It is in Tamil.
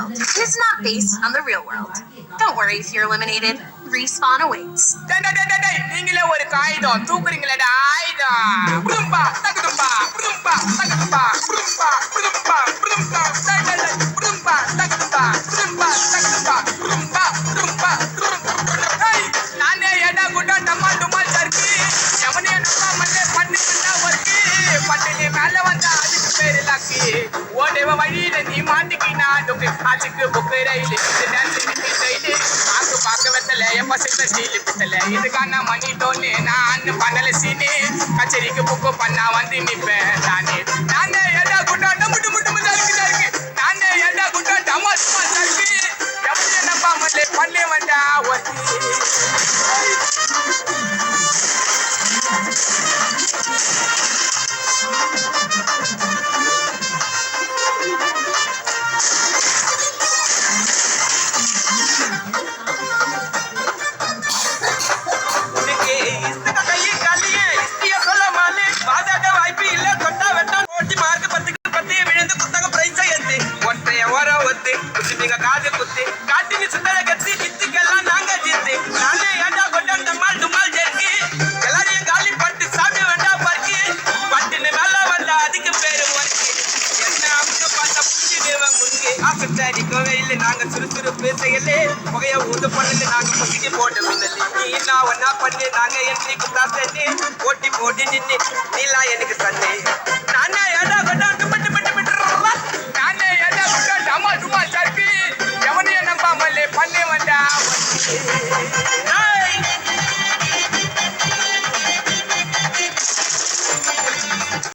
world is not based on the real world. Don't worry if you're eliminated. Respawn awaits. நீங்களே ஒரு காகிதம் தூக்குறீங்களடா ஆயுதம். புதும்பா தகுதும்பா புதும்பா தகுதும்பா புதும்பா புதும்பா புதும்பா புதும்பா தகுதும்பா புதும்பா தகுதும்பா புதும்பா புதும்பா நானே ஏடா குட்டா டம்மா டும்மா சர்க்கு எவனே நம்ம மண்ணே பண்ணிட்டா வர்க்கு பட்டனே மேல வந்தா அதுக்கு பேரு லக்கு ஓடேவ வழியில நீ மாட்டிக்கினா டொக்கு ஆச்சுக்கு புக்கு ரயில் டான்ஸ் நிக்கி சைடு பாக்க வெத்தல பசங்க ஸ்டீல் பித்தல இதுக்கான மணி டோன்னு நான் பண்ணல சீனு கச்சேரிக்கு புக்கு பண்ணா வந்து நிப்பேன் நானே ஏடா குட்டா முட்டு முட்டு முட்டு இருக்கு நானே ஏடா குட்டா டம்மா டும்மா சர்க்கு எவனே நம்ம மண்ணே பண்ணே வந்தா வர்க்கு காது குத்து காட்டினி சுத்தர கத்தி இத்துக்கெல்லாம் நாங்க ஜித்து நானே ஏண்டா கொண்டான் தம்மால் தும்மால் ஜெர்க்கு எல்லாரையும் காலி பட்டு சாமி வேண்டா பர்க்கு பட்டுன்னு மேல வந்தா அதுக்கு பேரு ஒர்க்கு என்ன அவங்க பார்த்தா புடிச்சு தேவ முன்கு ஆசத்தாரி கோவையில் நாங்க சுறுசுறுப்பு செயலே புகைய ஊது பண்ணல நாங்க பசிக்கு போட்ட மின்னலி நீ என்ன ஒன்னா பண்ணு நாங்க என்ட்ரி குத்தா தண்ணி போட்டி போட்டி நின்னு நீலாம் எனக்கு சண்டே நானே ஏண்டா கொண்டான் துப்பட்டு பட்டு பட்டு நானே ஏண்டா கொண்டான் டமா டுமா சர்க்கு எவனையும் நம்பாமலே பண்ணே வந்தா